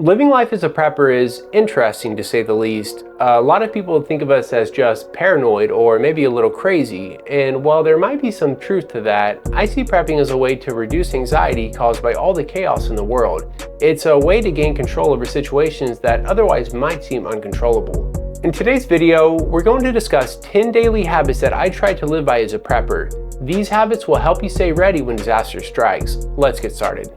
Living life as a prepper is interesting to say the least. A lot of people think of us as just paranoid or maybe a little crazy, and while there might be some truth to that, I see prepping as a way to reduce anxiety caused by all the chaos in the world. It's a way to gain control over situations that otherwise might seem uncontrollable. In today's video, we're going to discuss 10 daily habits that I try to live by as a prepper. These habits will help you stay ready when disaster strikes. Let's get started.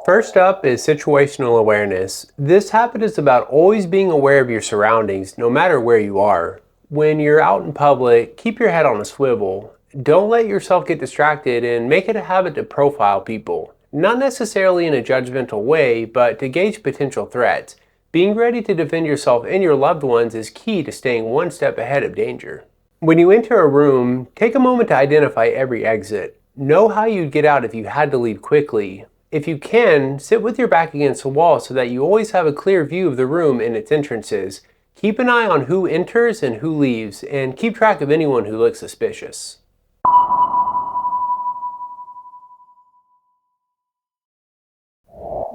First up is situational awareness. This habit is about always being aware of your surroundings, no matter where you are. When you're out in public, keep your head on a swivel. Don't let yourself get distracted and make it a habit to profile people. Not necessarily in a judgmental way, but to gauge potential threats. Being ready to defend yourself and your loved ones is key to staying one step ahead of danger. When you enter a room, take a moment to identify every exit. Know how you'd get out if you had to leave quickly. If you can, sit with your back against the wall so that you always have a clear view of the room and its entrances. Keep an eye on who enters and who leaves, and keep track of anyone who looks suspicious.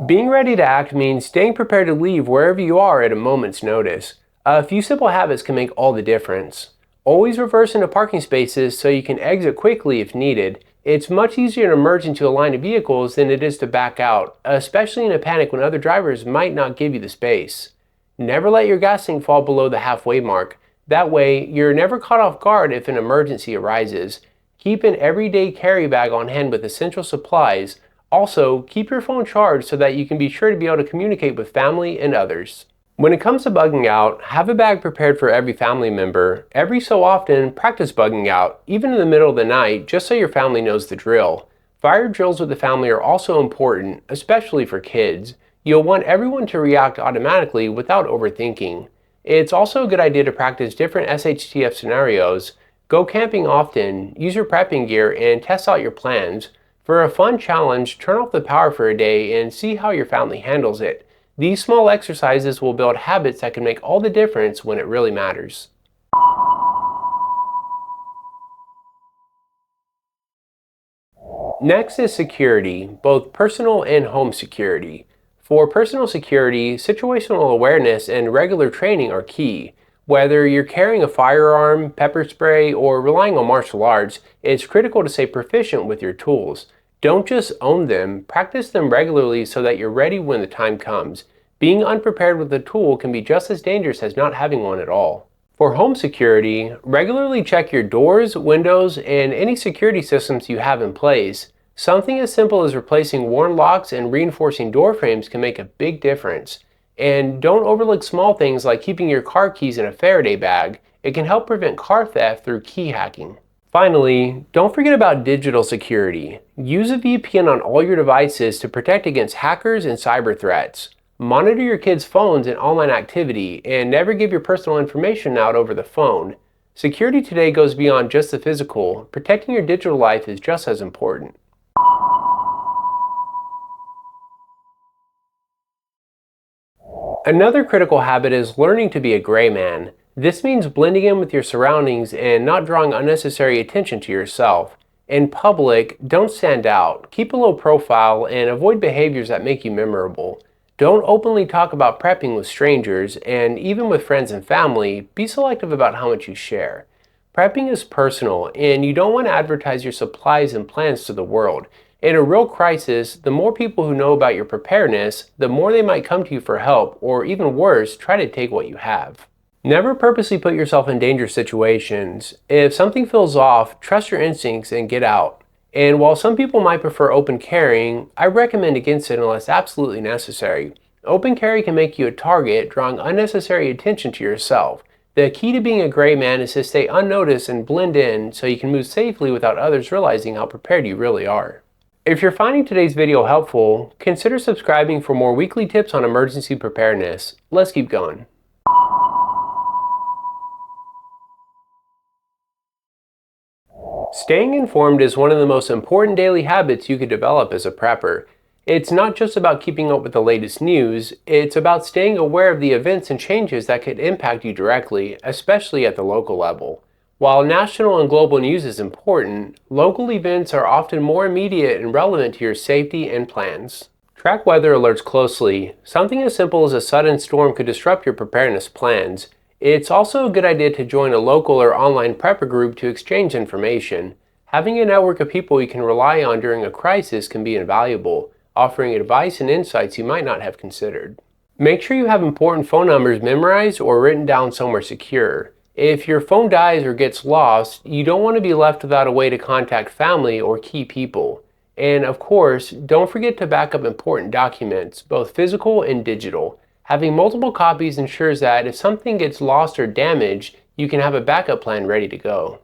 Being ready to act means staying prepared to leave wherever you are at a moment's notice. A few simple habits can make all the difference. Always reverse into parking spaces so you can exit quickly if needed. It's much easier to merge into a line of vehicles than it is to back out, especially in a panic when other drivers might not give you the space. Never let your gas tank fall below the halfway mark. That way, you're never caught off guard if an emergency arises. Keep an everyday carry bag on hand with essential supplies. Also, keep your phone charged so that you can be sure to be able to communicate with family and others. When it comes to bugging out, have a bag prepared for every family member. Every so often, practice bugging out, even in the middle of the night, just so your family knows the drill. Fire drills with the family are also important, especially for kids. You'll want everyone to react automatically without overthinking. It's also a good idea to practice different SHTF scenarios. Go camping often, use your prepping gear, and test out your plans. For a fun challenge, turn off the power for a day and see how your family handles it. These small exercises will build habits that can make all the difference when it really matters. Next is security, both personal and home security. For personal security, situational awareness and regular training are key. Whether you're carrying a firearm, pepper spray, or relying on martial arts, it's critical to stay proficient with your tools. Don't just own them, practice them regularly so that you're ready when the time comes. Being unprepared with a tool can be just as dangerous as not having one at all. For home security, regularly check your doors, windows, and any security systems you have in place. Something as simple as replacing worn locks and reinforcing door frames can make a big difference. And don't overlook small things like keeping your car keys in a Faraday bag. It can help prevent car theft through key hacking. Finally, don't forget about digital security. Use a VPN on all your devices to protect against hackers and cyber threats. Monitor your kids' phones and online activity, and never give your personal information out over the phone. Security today goes beyond just the physical. Protecting your digital life is just as important. Another critical habit is learning to be a gray man. This means blending in with your surroundings and not drawing unnecessary attention to yourself. In public, don't stand out. Keep a low profile and avoid behaviors that make you memorable. Don't openly talk about prepping with strangers, and even with friends and family, be selective about how much you share. Prepping is personal, and you don't want to advertise your supplies and plans to the world. In a real crisis, the more people who know about your preparedness, the more they might come to you for help, or even worse, try to take what you have. Never purposely put yourself in dangerous situations. If something feels off, trust your instincts and get out. And while some people might prefer open carrying, I recommend against it unless absolutely necessary. Open carry can make you a target, drawing unnecessary attention to yourself. The key to being a gray man is to stay unnoticed and blend in so you can move safely without others realizing how prepared you really are. If you're finding today's video helpful, consider subscribing for more weekly tips on emergency preparedness. Let's keep going. Staying informed is one of the most important daily habits you could develop as a prepper. It's not just about keeping up with the latest news, it's about staying aware of the events and changes that could impact you directly, especially at the local level. While national and global news is important, local events are often more immediate and relevant to your safety and plans. Track weather alerts closely. Something as simple as a sudden storm could disrupt your preparedness plans. It's also a good idea to join a local or online prepper group to exchange information. Having a network of people you can rely on during a crisis can be invaluable, offering advice and insights you might not have considered. Make sure you have important phone numbers memorized or written down somewhere secure. If your phone dies or gets lost, you don't want to be left without a way to contact family or key people. And of course, don't forget to back up important documents, both physical and digital. Having multiple copies ensures that if something gets lost or damaged, you can have a backup plan ready to go.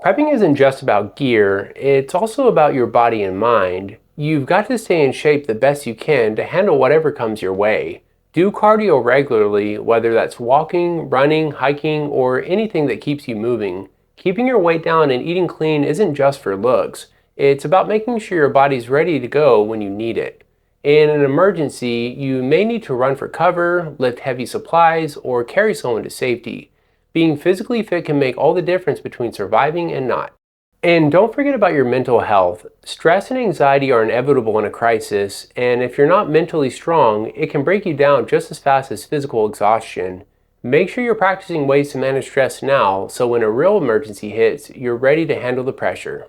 Prepping isn't just about gear, it's also about your body and mind. You've got to stay in shape the best you can to handle whatever comes your way. Do cardio regularly, whether that's walking, running, hiking, or anything that keeps you moving. Keeping your weight down and eating clean isn't just for looks. It's about making sure your body's ready to go when you need it. In an emergency, you may need to run for cover, lift heavy supplies, or carry someone to safety. Being physically fit can make all the difference between surviving and not. And don't forget about your mental health. Stress and anxiety are inevitable in a crisis, and if you're not mentally strong, it can break you down just as fast as physical exhaustion. Make sure you're practicing ways to manage stress now, so when a real emergency hits, you're ready to handle the pressure.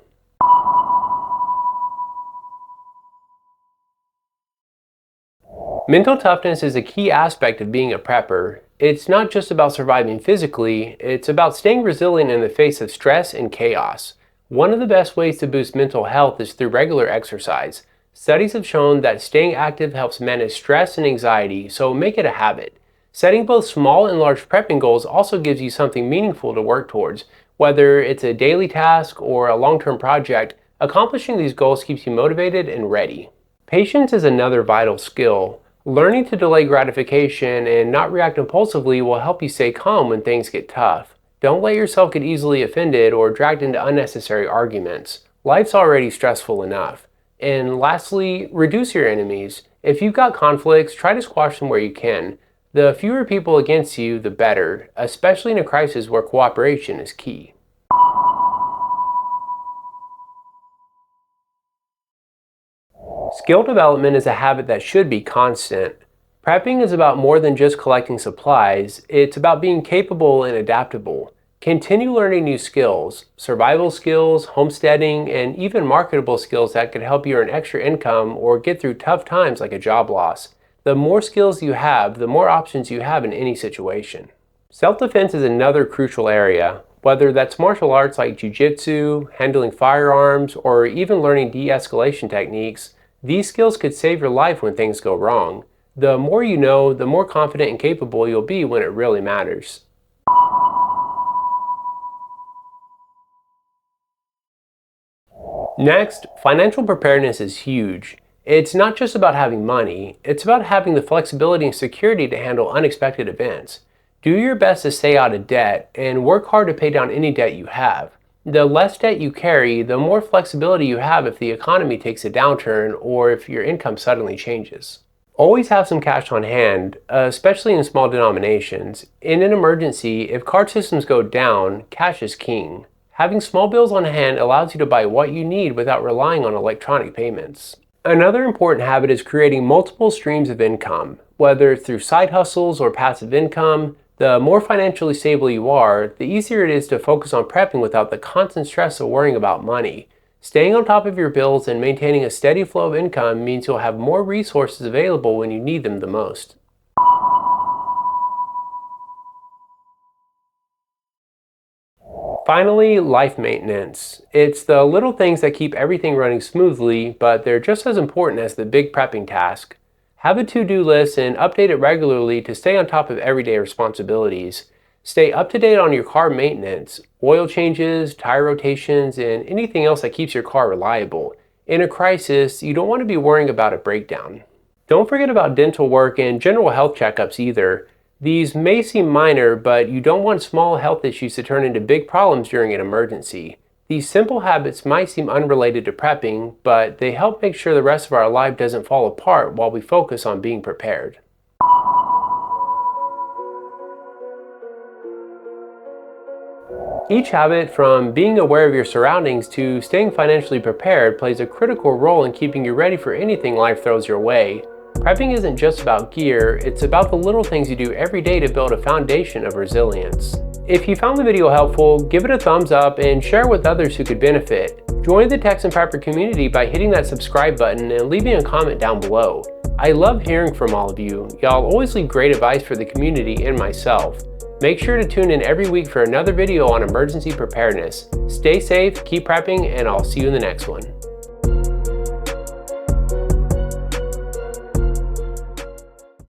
Mental toughness is a key aspect of being a prepper. It's not just about surviving physically, it's about staying resilient in the face of stress and chaos. One of the best ways to boost mental health is through regular exercise. Studies have shown that staying active helps manage stress and anxiety, so make it a habit. Setting both small and large prepping goals also gives you something meaningful to work towards. Whether it's a daily task or a long-term project, accomplishing these goals keeps you motivated and ready. Patience is another vital skill. Learning to delay gratification and not react impulsively will help you stay calm when things get tough. Don't let yourself get easily offended or dragged into unnecessary arguments. Life's already stressful enough. And lastly, reduce your enemies. If you've got conflicts, try to squash them where you can. The fewer people against you, the better, especially in a crisis where cooperation is key. Skill development is a habit that should be constant. Prepping is about more than just collecting supplies, it's about being capable and adaptable. Continue learning new skills, survival skills, homesteading, and even marketable skills that could help you earn extra income or get through tough times like a job loss. The more skills you have, the more options you have in any situation. Self-defense is another crucial area. Whether that's martial arts like jiu-jitsu, handling firearms, or even learning de-escalation techniques, these skills could save your life when things go wrong. The more you know, the more confident and capable you'll be when it really matters. Next, financial preparedness is huge. It's not just about having money, it's about having the flexibility and security to handle unexpected events. Do your best to stay out of debt and work hard to pay down any debt you have. The less debt you carry, the more flexibility you have if the economy takes a downturn or if your income suddenly changes. Always have some cash on hand, especially in small denominations. In an emergency, if card systems go down, cash is king. Having small bills on hand allows you to buy what you need without relying on electronic payments. Another important habit is creating multiple streams of income, whether through side hustles or passive income. The more financially stable you are, the easier it is to focus on prepping without the constant stress of worrying about money. Staying on top of your bills and maintaining a steady flow of income means you'll have more resources available when you need them the most. Finally, life maintenance. It's the little things that keep everything running smoothly, but they're just as important as the big prepping task. Have a to-do list and update it regularly to stay on top of everyday responsibilities. Stay up to date on your car maintenance, oil changes, tire rotations, and anything else that keeps your car reliable. In a crisis, you don't want to be worrying about a breakdown. Don't forget about dental work and general health checkups either. These may seem minor, but you don't want small health issues to turn into big problems during an emergency. These simple habits might seem unrelated to prepping, but they help make sure the rest of our life doesn't fall apart while we focus on being prepared. Each habit, from being aware of your surroundings to staying financially prepared, plays a critical role in keeping you ready for anything life throws your way. Prepping isn't just about gear, it's about the little things you do every day to build a foundation of resilience. If you found the video helpful, give it a thumbs up and share it with others who could benefit. Join the Texan Prepper community by hitting that subscribe button and leaving a comment down below. I love hearing from all of you. Y'all always leave great advice for the community and myself. Make sure to tune in every week for another video on emergency preparedness. Stay safe, keep prepping, and I'll see you in the next one.